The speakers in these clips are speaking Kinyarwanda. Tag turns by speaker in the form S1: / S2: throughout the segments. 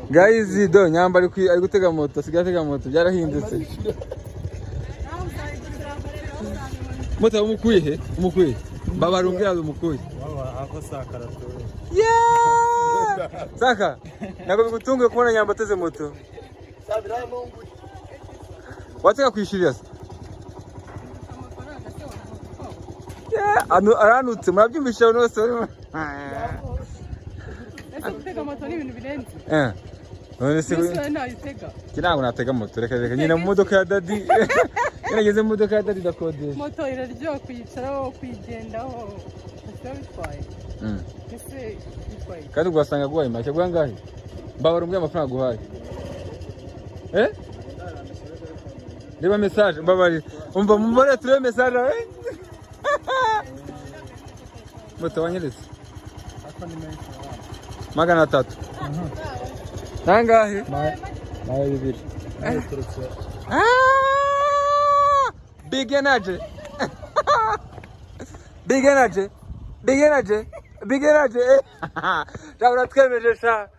S1: Guys, do nyamba ari gutega moto, sigaye atega moto byarahindutse. Moto umukuye he? Umukuye. Babarumbira umukuye.
S2: Ako sakara to.
S1: Yeah! Saka. Nako bigutunguye kubona nyamba ateze moto.
S2: Sabira mungu.
S1: Wataka kwishirira se? Yeah, aranutse murabyumvisha no se.
S3: Ese gutega moto ni ibintu birenze.
S1: None se
S3: nayitega.
S1: Kinango natega moto reka nyine mu modoka ya daddy. Nageze mu modoka ya daddy dakodesha.
S3: Moto iraryo kwicaraho kwigendaho. Ese bitwaye. Ese bitwaye.
S1: Kandi ugasanga guhaye make bwangahe? Babarumbye amafaranga guhaye. Reba message mbabari. Umva mumore ture message. Moto wanyeretse.
S2: Ako ni menshi.
S1: Magana 3. Nangahe?
S2: Nayo bibiri.
S1: Big energy. Big energy. Big energy. Big energy. Ndabona twemeje sha.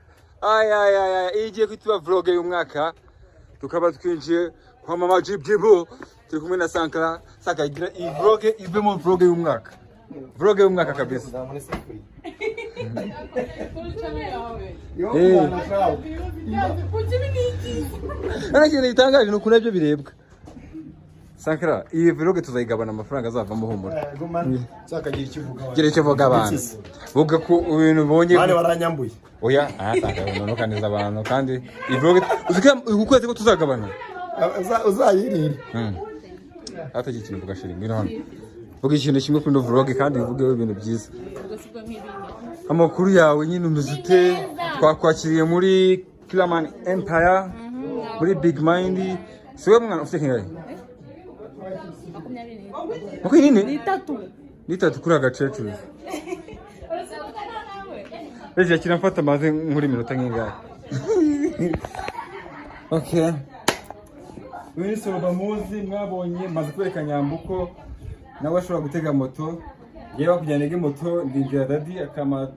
S1: Ay. Igiye kwitwa vlog y'umwaka. Tukaba twinjiye kwa mama Jibu. Turi kumwe na Sankara. Saka igira iyi vlog ivemo vlog y'umwaka. Vlog y'umwaka kabisa. Ariko itangaje nuko nabyo birebwa. Sankara, iyi vlog tuzayigabana amafaranga azavamo humura.
S2: Sakagira ikivuga.
S1: Gira icyo vuga abantu. Vuga ko ibintu bonye.
S2: Bane baranyambuye.
S1: Oya, Sankara no kaneza abantu kandi iyi vlog uzika ukweze ko tuzagabana.
S2: Uzayirira.
S1: Hata ikintu vuga shiri ngiro hano. Vuga ikintu kimwe kuri no vlog kandi uvuge ibintu byiza. Amakuru yawe nyine umuzite twakwakiriye muri Kilaman Empire muri Big Mind. Siwe mwana ufite kingahe? Ni tatu kuri agacecuru. Eje kiramfata maze nkuri minota nkingahe. Okay. Wini solo bamuzi mwabonye maze kwereka Nyambuko nawe ashobora gutega moto. Yewe kujyanege moto ndinjira daddy akama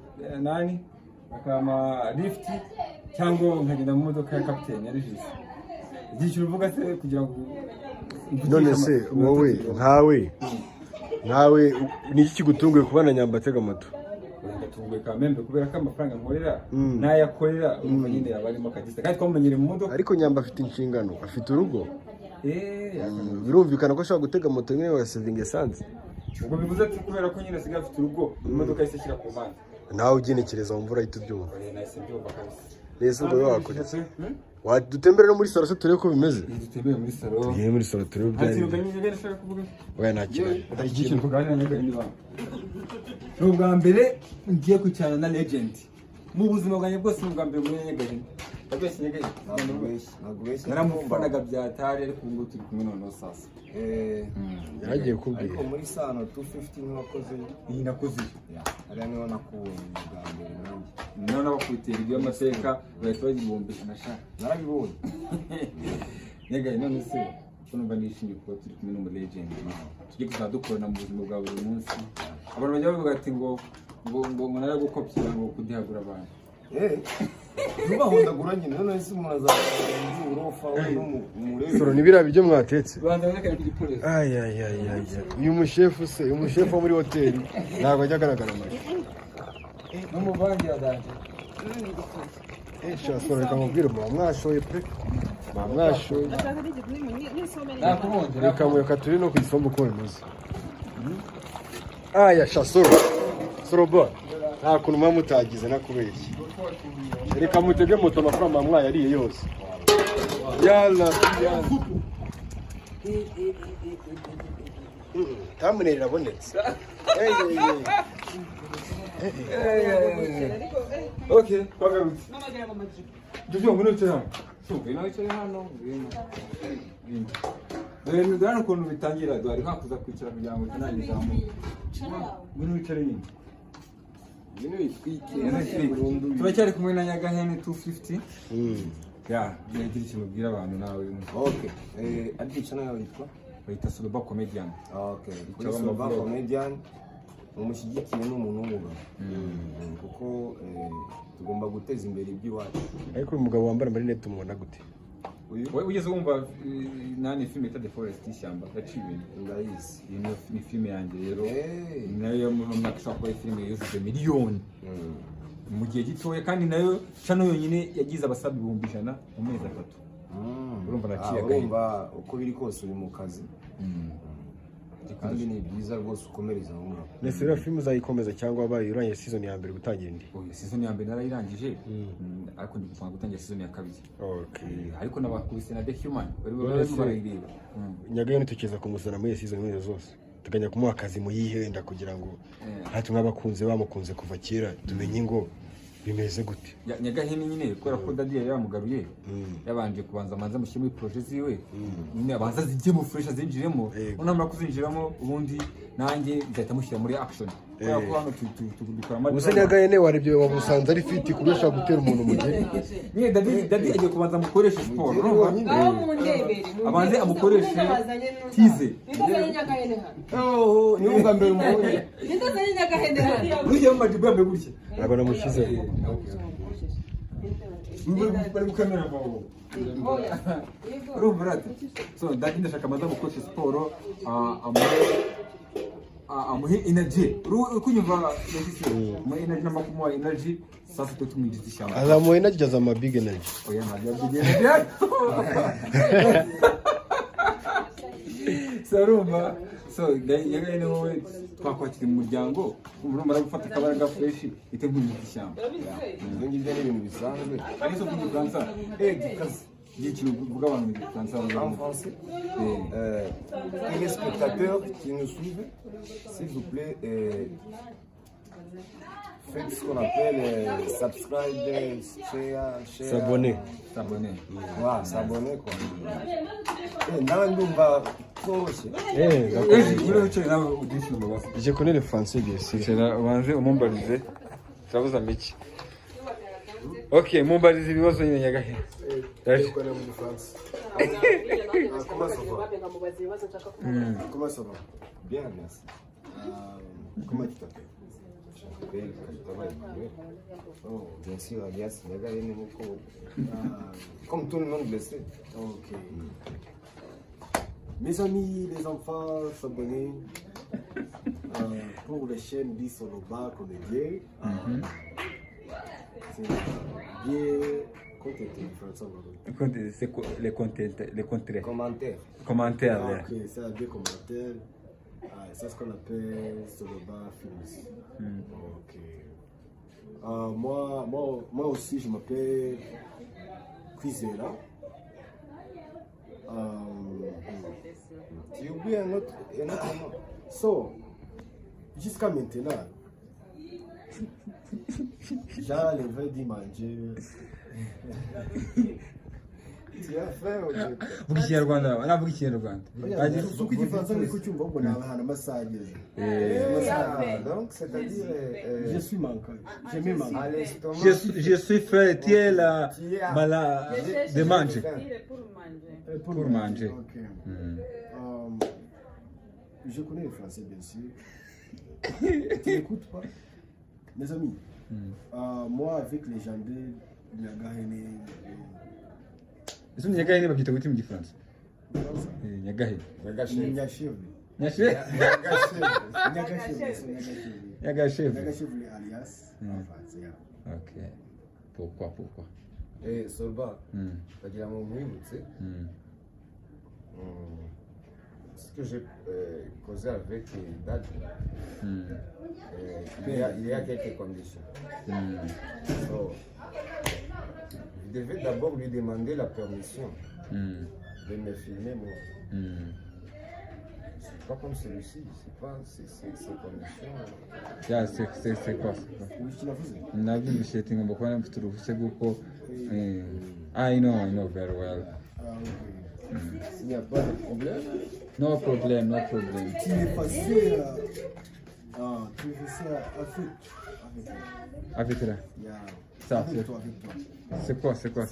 S1: nani? Akama lift cyangwa nkagenda mu modoka ya captain yari jisi. Igiciro uvuga se kugira ngo
S2: None se wowe nkawe niki kigutunguye kubana Nyamba atega moto?
S1: Ngatunguye kamembe kubera ko amafaranga nkorera nayakorera umva nyine yabarimo kagisa kandi twamenyere mu modoka.
S2: Ariko Nyamba afite inshingano, afite urugo. Birumvikana ko ashobora gutega moto nyine wa saving essence.
S1: Ubwo bivuze ati kubera ko nyine asigaye afite urugo imodoka yise shyira ku mpande.
S2: Nawe ugenekereza mu mvura ahita ubyumva.
S1: Nahise byumva kabisa.
S2: Neza ubwo wakora. Dutembere no muri salo se turebe ko bimeze.
S1: Dutembere muri salo.
S2: Tugiye muri salo turebe byari. Oya nakira.
S1: Ikintu kuganira n'aga ni banga. N'ubwa mbere ngiye kucyana na legend. Mu buzima bwanjye bwose n'ubwa mbere muri Nyagahinda. Abese Nyagahinda. Naramufanaga byatari ariko ngo turi kumwe none sasa.
S2: Yaragiye kubwira.
S4: Ariko muri sano 250 n'abakoze
S1: iyi nakoze.
S4: Ariya niho nakubonye ubwa mbere nanjye.
S1: None abakwitera ibyo amateka bahita bagibombesha nashaka.
S4: Narabibonye.
S1: Nyagahinda none se numva nishimye kuba turi kumwe n'umu legend. Tujye kuzadukorana mu buzima bwa buri munsi. Abantu bajya bavuga ati ngo naragukopyira ngo kudihagura abantu.
S4: Ntubahondagura nyine none se umuntu azaza urofa n'umurebe.
S2: Soro nibira byo mwatetse.
S1: Banza bakana kugipolisi.
S2: Uyu mushefu wo muri hoteli ntabwo ajya agaragara make.
S1: N'umuvangi yadanje.
S2: Soro reka nkubwire mwashoye pe. Mwashoye. Reka turi no kwisomba uko bimeze. Soro bo. Nta kuntu mama mutagize nakubeshye. Reka mutege moto amafaranga mwayariye yose. Yalla. Thumbnail irabonetse.
S1: Okay, bagarutse. Dufite ngo n'icyo hano. Sumve nawe cyo hano. Rero ndana ukuntu bitangira dwari hakuza kwicara kugira ngo tunangize hamwe. Ngwino wicare nyine. Turacyari kumwe na Nyagahene 250. Yagira ikintu ubwira abantu nawe.
S4: Okay. Adicha nayo yitwa
S1: bayita Soloba Comedian.
S4: Okay. Soloba Comedian umushigikiye n'umuntu w'umugabo. Kuko tugomba guteza imbere iby'iwacu.
S2: ariko uyu mugabo wambara amarinete umubona gute?
S1: wowe ugeze wumva nani filime yita The Forest y'ishyamba yaciwe
S4: Ndayizi.
S1: iyi ni filime yanjye rero nayo mu mwaka ushobora kuba ari filime yujuje miliyoni mu gihe gitoya kandi nayo cano yonyine yagize abasabi 100,000 mu mezi 3. urumva naciye
S4: urumva uko biri kose uri mu kazi kandi ni byiza rwose ukomereza aho ngaho.
S2: Nese rero filime uzayikomeza cyangwa wabaye urangije season ya mbere gutangira indi?
S1: season ya mbere narayirangije ariko ndi gupanga gutangira season ya kabiri.
S2: Okay.
S1: ariko nabakubise na The Human bari barayireba.
S2: Nyagayo nitukiza kumusana muri season imwe zose tuganya kumuha akazi mu yihenda kugira ngo hatumwe abakunze bamukunze kuva kera tumenye ngo bimeze gute.
S1: Nyagahene nyine kubera ko Daddy yari yamugaruye yabanje kubanza manza mushyire muri projet ziwe nyine abanza zijye mu fresh azinjiremo unamara kuzinjiramo ubundi nanjye nzahita mushyira muri action. kubera ko hano tubikora amajwi.
S2: Uze Nyagahene warebye wabusanze ari fit kubesha gutera umuntu mu gihe.
S1: Nyine Daddy agiye kubanza mukoresha sport urumva abanze amukoreshe tize.
S4: Oh, ni ubwa mbere umubonye.
S3: Ndazanye Nyagahene hano.
S1: Uriya majibu yambaye gutya.
S2: Ntabwo namushyize.
S1: bari gukamera mu urumva rati. So Daddy ndashaka amaze gukoresha siporo amuhe energy. Ukunyumva mu energy n'amakumuha energy sasa twe tumwinjiza ishyamba.
S2: Azamuye nagize ama big energy.
S1: Oya ntabyo bigenda. Sarumba so Nyagahene wowe twakwakira mu muryango umuntu baragufata akabaraga fresh ite nk'imiti ishyamba.
S4: Ibyo ngibyo ni ibintu bisanzwe.
S1: Ari so kugira Fransa kazi y'ikintu kuvuga abantu mu Fransa
S4: En français, les spectateurs qui nous suivent, s'il vous plaît, faites ce qu'on appelle subscribe, share.
S2: S'abonner.
S4: Voilà, s'abonner quoi. Nawe ndumva tworoshye.
S2: Je connais le français bien sûr.
S1: Ubanze umumbarize turabuza miki. Okay, mumbarize ibibazo nyine Nyagahene.
S4: Comment ça va? Bien, merci. Comment tu t'appelles? Oh, bien sûr, alias Nyagahene Moko. Comme tout le monde le sait. Ok. Mes amis, les enfants, s'abonner pour les chaînes d'Isoloba comédien. C'est bien contenté.
S1: C'est quoi les contraires?
S4: Commentaires. Ah, ok, c'est un bien commentaire. C'est ce qu'on appelle Soloba Films. Ok. Moi aussi, je m'appelle Quizera. J'ai oublié un autre nom. So, jusqu'à maintenant, j'allais dire manger. Tu as fait ou
S1: Vuga Ikinyarwanda, aravuga Ikinyarwanda.
S4: Uko igifaransa niko cyumva ngo ni ahantu amasaha ageze. Donc c'est-à-dire je suis manqué. Je me manque.
S1: Je suis fait la mala de manger. Pour manger.
S4: Ok. Je connais le français bien sûr. Tu n'écoutes pas? Mes amis, moi avec les gens de Nyagahene.
S1: Ese Nyagahene babyita gute mu Gifaransa? Nyagahene. Nyagahene
S4: alias.
S1: Ok. Pourquoi?
S4: Solba, c'est-à-dire mon mwibutse. Ce que j'ai causé avec Daddy, il y a quelques conditions. So, je devais d'abord lui demander la permission de me filmer moi. C'est pas comme celui-ci, c'est pas ces conditions.
S1: C'est quoi? Nabyumvise ati ngomba kuba mfite uruhushya rw'uko I know very well.
S4: S'il n'y a pas de problème.
S1: No problem.
S4: Tu es passé
S1: Avec là.
S4: Yeah.
S1: Ça,
S4: Avec toi.
S1: c'est quoi?